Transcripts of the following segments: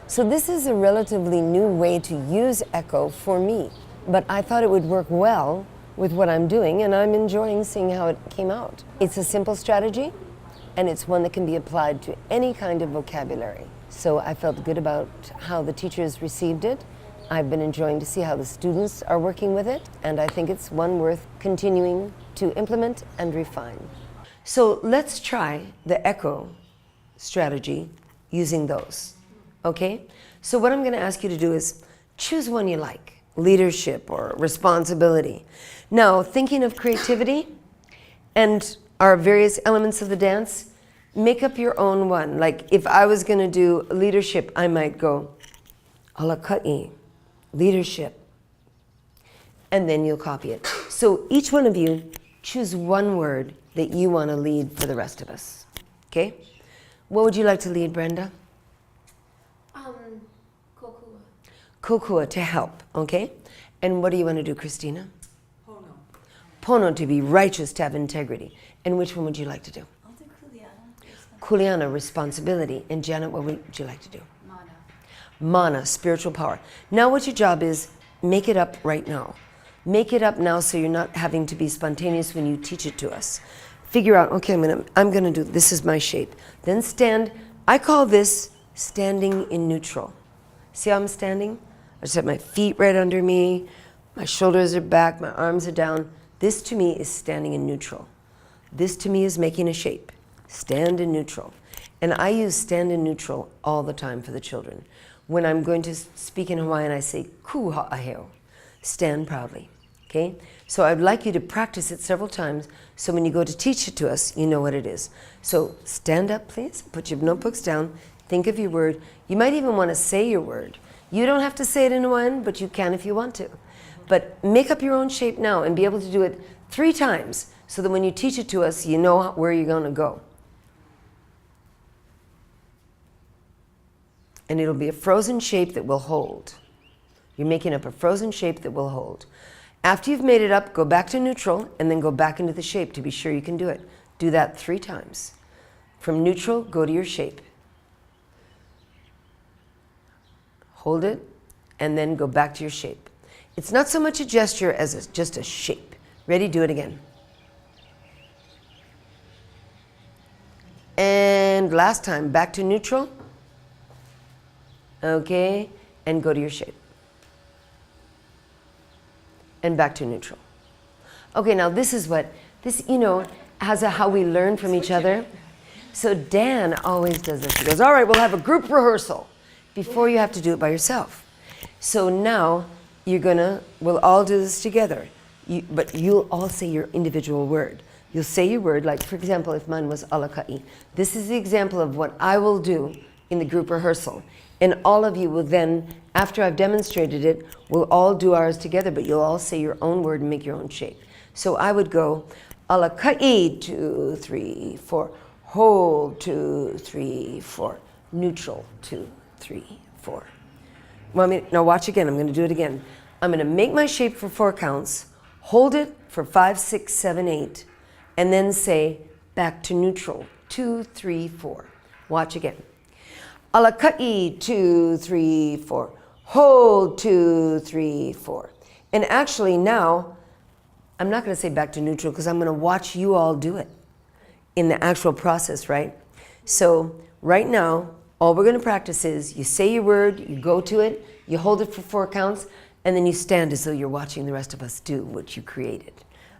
So this is a relatively new way to use echo for me, but I thought it would work well with what I'm doing, and I'm enjoying seeing how it came out. It's a simple strategy, and it's one that can be applied to any kind of vocabulary. So I felt good about how the teachers received it. I've been enjoying to see how the students are working with it, and I think it's one worth continuing to implement and refine. So let's try the echo strategy using those, okay? So what I'm going to ask you to do is choose one you like, leadership or responsibility. Now, thinking of creativity and our various elements of the dance, make up your own one. Like if I was going to do leadership, I might go alaka'i, leadership, and then you'll copy it. So each one of you choose one word that you want to lead for the rest of us, okay? What would you like to lead, Brenda? Kokua. Kokua, to help, okay? And what do you want to do, Christina? Pono. Pono, to be righteous, to have integrity. And which one would you like to do? I'll do Kuliana. Kuliana, responsibility. And Janet, what would you like to do? Mana. Mana, spiritual power. Now what your job is, make it up right now. Make it up now so you're not having to be spontaneous when you teach it to us. Figure out, okay, I'm gonna do, this is my shape. Then stand, I call this standing in neutral. See how I'm standing? I just have my feet right under me, my shoulders are back, my arms are down. This to me is standing in neutral. This to me is making a shape. Stand in neutral. And I use stand in neutral all the time for the children. When I'm going to speak in Hawaiian, I say, ku ha'aheo, stand proudly. Okay? So I'd like you to practice it several times so when you go to teach it to us, you know what it is. So stand up, please. Put your notebooks down. Think of your word. You might even want to say your word. You don't have to say it in Hawaiian, but you can if you want to. But make up your own shape now and be able to do it 3 times so that when you teach it to us, you know where you're going to go. And it'll be a frozen shape that will hold. You're making up a frozen shape that will hold. After you've made it up, go back to neutral and then go back into the shape to be sure you can do it. Do that 3 times. From neutral, go to your shape. Hold it and then go back to your shape. It's not so much a gesture as just a shape. Ready? Do it again. And last time, back to neutral. Okay, and go to your shape. And back to neutral. Okay, now this is what, has how we learn from each other. So Dan always does this. He goes, all right, we'll have a group rehearsal before you have to do it by yourself. So now we'll all do this together. But you'll all say your individual word. You'll say your word, like for example, if mine was alaka'i. This is the example of what I will do in the group rehearsal. And all of you will then, after I've demonstrated it, we'll all do ours together, but you'll all say your own word and make your own shape. So I would go, alaka'i, 2, 3, 4, hold, 2, 3, 4, neutral, 2, 3, 4. Now watch again, I'm going to do it again. I'm going to make my shape for 4 counts, hold it for 5, 6, 7, 8, and then say back to neutral, 2, 3, 4. Watch again. Alaka'i, 2, 3, 4. Hold, 2, 3, 4. And actually now, I'm not going to say back to neutral because I'm going to watch you all do it in the actual process, right? So right now, all we're going to practice is you say your word, you go to it, you hold it for 4 counts, and then you stand as though you're watching the rest of us do what you created.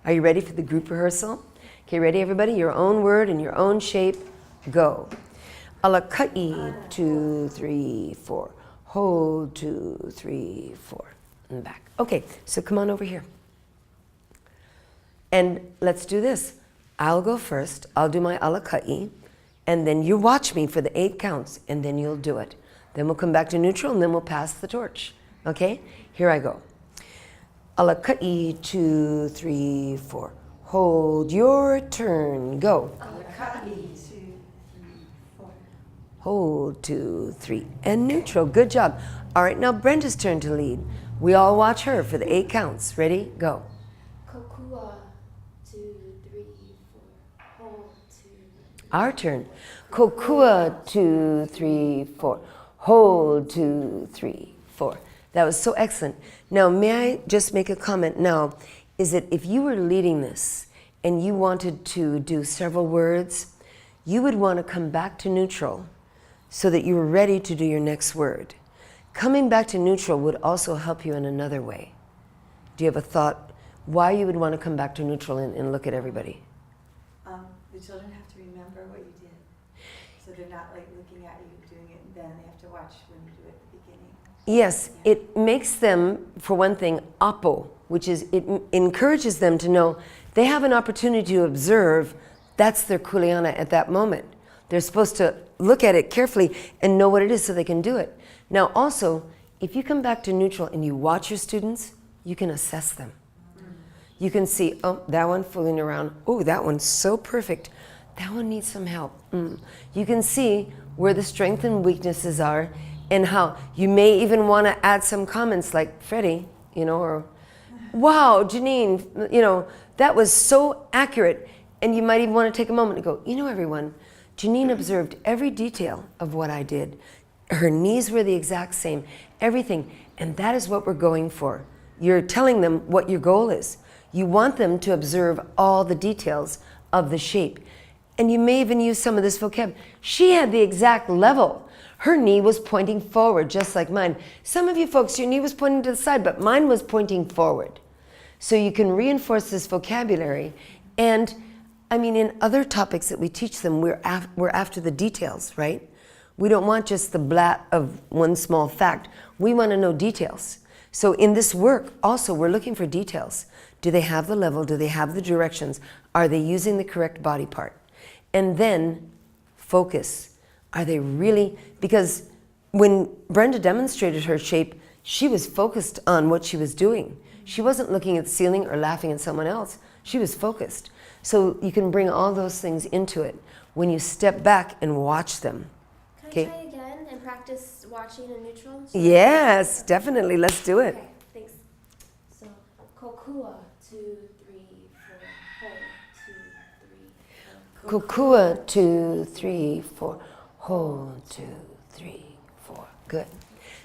Are you ready for the group rehearsal? Okay, ready everybody? Your own word and your own shape, go. Alaka'i, 2, 3, 4. Hold, 2, 3, 4. And back. Okay, so come on over here. And let's do this. I'll go first. I'll do my alaka'i. And then you watch me for the 8 counts. And then you'll do it. Then we'll come back to neutral and then we'll pass the torch. Okay? Here I go. Alaka'i, 2, 3, 4. Hold your turn. Go. Alaka'i, 2, 3, 4. Hold, 2, 3, and neutral. Good job. All right, now Brenda's turn to lead. We all watch her for the 8 counts. Ready? Go. Kokua. 2, 3, 4. Hold, 2. Our turn. Kokua, 2, 3, 4. hold, 2, 3, 4. That was so excellent. Now, may I just make a comment now? Is that if you were leading this and you wanted to do several words, you would want to come back to neutral so that you were ready to do your next word. Coming back to neutral would also help you in another way. Do you have a thought why you would want to come back to neutral and look at everybody? The children have to remember what you did. So they're not like looking at you doing it and then they have to watch when you do it at the beginning. Yes, it makes them, for one thing, oppo, which is it encourages them to know they have an opportunity to observe. That's their kuleana at that moment. They're supposed to look at it carefully and know what it is so they can do it. Now also, if you come back to neutral and you watch your students, you can assess them. You can see, oh, that one fooling around. Oh, that one's so perfect. That one needs some help. You can see where the strengths and weaknesses are and how you may even want to add some comments like, Freddie, or, wow, Janine, that was so accurate. And you might even want to take a moment and go, everyone, Janine observed every detail of what I did. Her knees were the exact same, everything. And that is what we're going for. You're telling them what your goal is. You want them to observe all the details of the shape. And you may even use some of this vocab. She had the exact level. Her knee was pointing forward, just like mine. Some of you folks, your knee was pointing to the side, but mine was pointing forward. So you can reinforce this vocabulary. And in other topics that we teach them, we're after the details, right? We don't want just the blat of one small fact. We want to know details. So in this work, also, we're looking for details. Do they have the level? Do they have the directions? Are they using the correct body part? And then focus. Are they really? Because when Brenda demonstrated her shape, she was focused on what she was doing. She wasn't looking at the ceiling or laughing at someone else. She was focused. So you can bring all those things into it when you step back and watch them. Can I try again and practice watching in neutral? Yes, definitely. Let's do it. Okay, thanks. So, kokua, 2, 3, 4, hold, 2, 3, 4. Kokua, 2, 3, 4. Hold, 2, 3, 4. Good.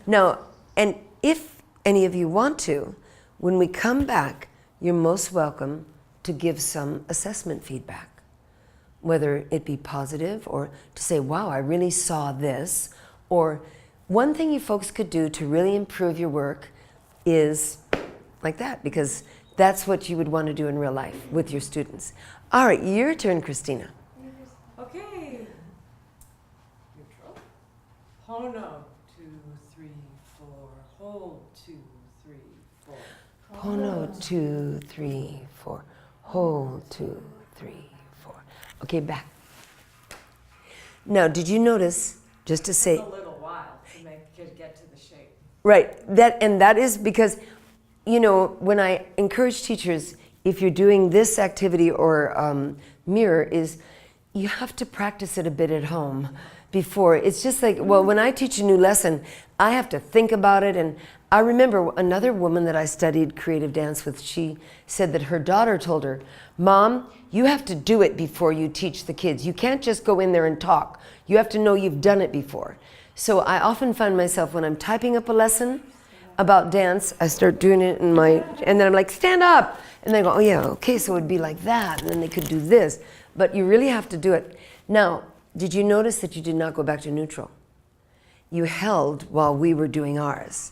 Now, and if any of you want to, when we come back, you're most welcome to give some assessment feedback, whether it be positive or to say, wow, I really saw this. Or one thing you folks could do to really improve your work is like that, because that's what you would want to do in real life with your students. All right, your turn, Christina. Okay. Neutral. Pono, 2, 3, 4. Hold, 2, 3, 4. Pono, 2, 3, 4. Hold, 2, 3, 4. Okay, back. Now, did you notice, just to say... It took a little while to make it get to the shape. Right, that is because, when I encourage teachers, if you're doing this activity or mirror, is you have to practice it a bit at home before. It's just like, well, when I teach a new lesson, I have to think about it. And I remember another woman that I studied creative dance with, she said that her daughter told her, Mom, you have to do it before you teach the kids. You can't just go in there and talk. You have to know you've done it before. So I often find myself when I'm typing up a lesson about dance, I start doing it and then I'm like, stand up. And they go, oh yeah, okay, so it would be like that. And then they could do this. But you really have to do it. Now, did you notice that you did not go back to neutral? You held while we were doing ours.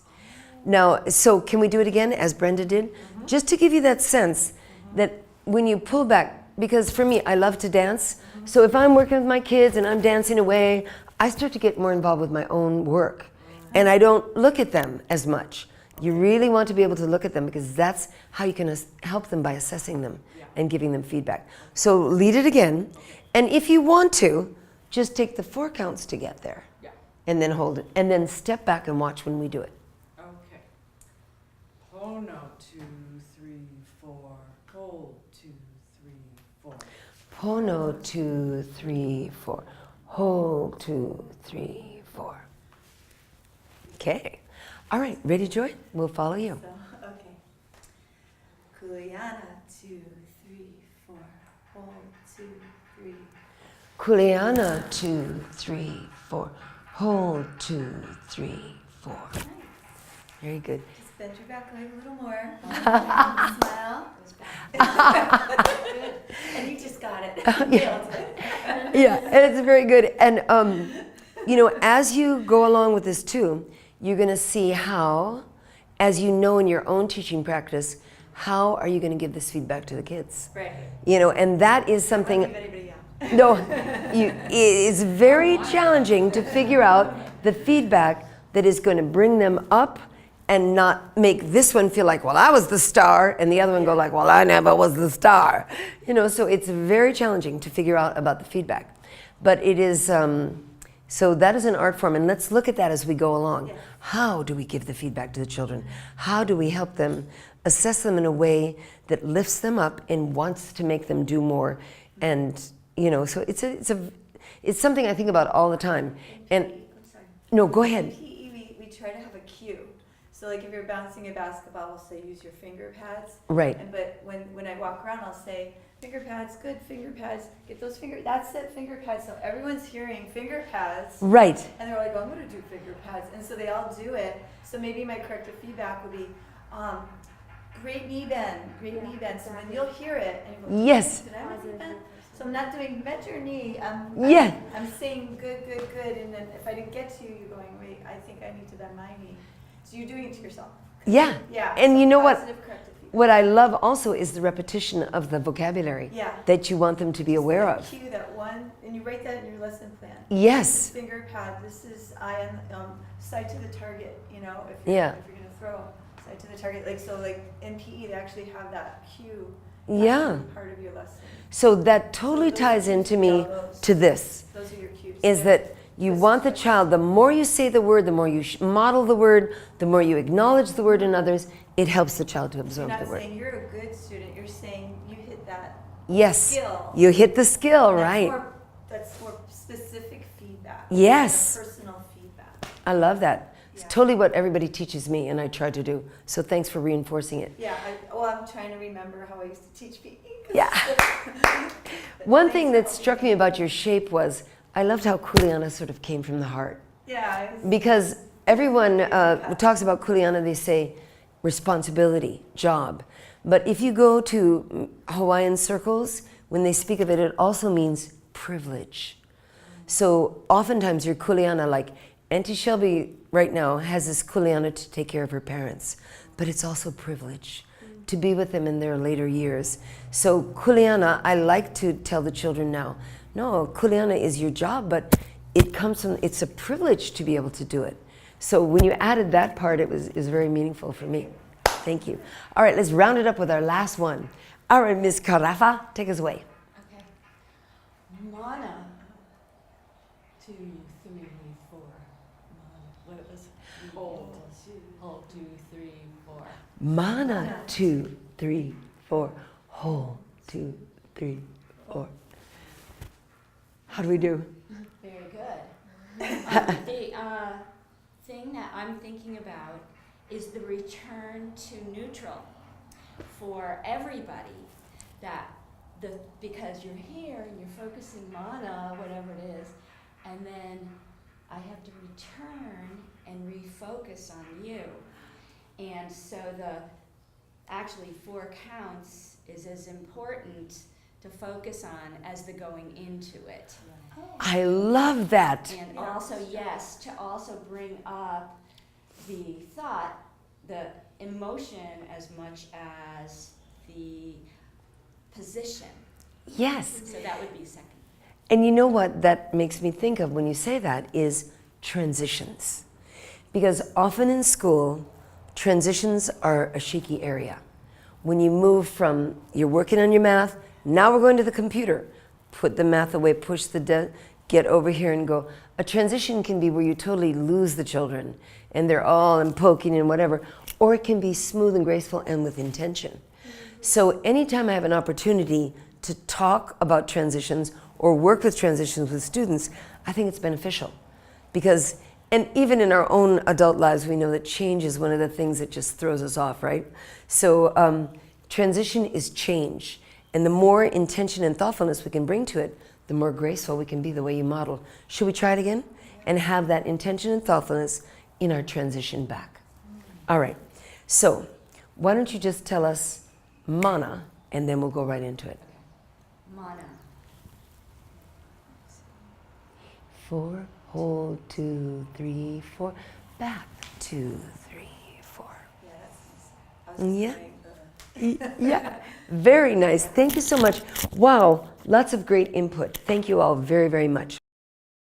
Now, so can we do it again as Brenda did? Just to give you that sense that when you pull back, because for me, I love to dance. So if I'm working with my kids and I'm dancing away, I start to get more involved with my own work. And I don't look at them as much. You really want to be able to look at them because that's how you can help them by assessing them and giving them feedback. So lead it again. And if you want to, just take the 4 counts to get there. Yeah. And then hold it. And then step back and watch when we do it. Okay. Pono, 2, 3, 4. Hold, 2, 3, 4. Pono, 2, 3, 4. Hold, 2, 3, 4. Okay. All right. Ready, Joy? We'll follow you. So, okay. Kuleana, 2, 3, 4. Hold, 2, 3. Kuleana, 2, 3, 4. hold, 2, 3, 4. Very good. Just bend your back leg a little more. Smile. Goes back. And you just got it. Nailed it. Yeah, it's very good. And you know, as you go along with this too, you're going to see how, as you know in your own teaching practice, how are you going to give this feedback to the kids? Right. You know, and that is something. Don't leave anybody out. No, it's very challenging to figure out the feedback that is going to bring them up and not make this one feel like, well, I was the star, and the other one go like, well, I never was the star. You know, so it's very challenging to figure out about the feedback. But it is, so that is an art form, and let's look at that as we go along. Yeah. How do we give the feedback to the children? How do we help them, assess them in a way that lifts them up and wants to make them do more? And, you know, so it's something I think about all the time. And, I'm sorry. no, go ahead. In PE, we try to have a cue. So like if you're bouncing a basketball, we'll say use your finger pads. Right. But when I walk around, I'll say finger pads, good finger pads. Get those that's it, finger pads. So everyone's hearing finger pads. Right. And they're like, oh, I'm going to do finger pads. And so they all do it. So maybe my corrective feedback would be, great knee bend, great knee bend. So when you'll hear it, and you go, Yes. did I have a knee bend? So I'm not doing bend your knee. Yeah. I'm saying good, good, good. And then if I didn't get to you, you're going, wait, I think I need to bend my knee. So you're doing it to yourself. Yeah. Yeah. And so you know what? positive corrective feedback. What I love also is the repetition of the vocabulary Yeah. that you want them to be aware That of. cue, that one, and you write that in your lesson plan. Yes. This is finger pad. This is eye on side to the target. You know, if Yeah. you're going to throw side to the target, like so, like in PE, they actually have that cue. Yeah. Part of your lesson. So that totally ties into me to this, Those are your cues. is that you want the child, the more you say the word, the more you model the word, the more you acknowledge the word in others, it helps the child to You're absorb not the word. saying you're a good student. You're saying you hit that Yes. skill. You hit the skill, That's right? That's more specific feedback. Yes. Personal feedback. I love that. It's Yeah. totally what everybody teaches me and I try to do. So thanks for reinforcing it. Yeah. I'm trying to remember how I used to teach PE. Yeah. But One thanks thing for that helping struck me about your shape was I loved how Kuleana sort of came from the heart. Yeah. Because everyone talks about Kuleana, they say responsibility, job. But if you go to Hawaiian circles, when they speak of it, it also means privilege. So oftentimes your Kuleana, like Auntie Shelby right now has this Kuleana to take care of her parents, but it's also privilege to be with them in their later years. So Kuleana, I like to tell the children now, no, Kuleana is your job, but it comes from, it's a privilege to be able to do it. So when you added that part, it was very meaningful for me. Thank you. All right, let's round it up with our last one. All right, Ms. Carafa, take us away. Okay. Mana. 2, 3, 4. What it was? Hold. Hold. 2, 3, 4. Mana, 2, 3, 4. Hold, 2, 3, 4. How do we do? Very good. The thing that I'm thinking about is the return to neutral for everybody. Because you're here and you're focusing mana, whatever it is, and then I have to return and refocus on you. And so actually 4 counts is as important to focus on as the going into it. I love that. And also, yes, to also bring up the thought, the emotion as much as the position. Yes. So that would be second. And you know what that makes me think of when you say that is transitions. Because often in school, transitions are a shaky area. When you move from, you're working on your math, now we're going to the computer. Put the math away, push the get over here and go. A transition can be where you totally lose the children and they're all and poking and whatever, or it can be smooth and graceful and with intention. So anytime I have an opportunity to talk about transitions or work with transitions with students, I think it's beneficial. Because, and even in our own adult lives, we know that change is one of the things that just throws us off, right? So transition is change. And the more intention and thoughtfulness we can bring to it, the more graceful we can be the way you model. Should we try it again? and have that intention and thoughtfulness in our transition back. All right. So why don't you just tell us mana, and then we'll go right into it. Mana. 4, hold, 2, 3, 4, back, 2, 3, 4. Yeah, that's nice. Yeah. Saying, Yeah, very nice. Thank you so much. Wow, lots of great input. Thank you all very, very much.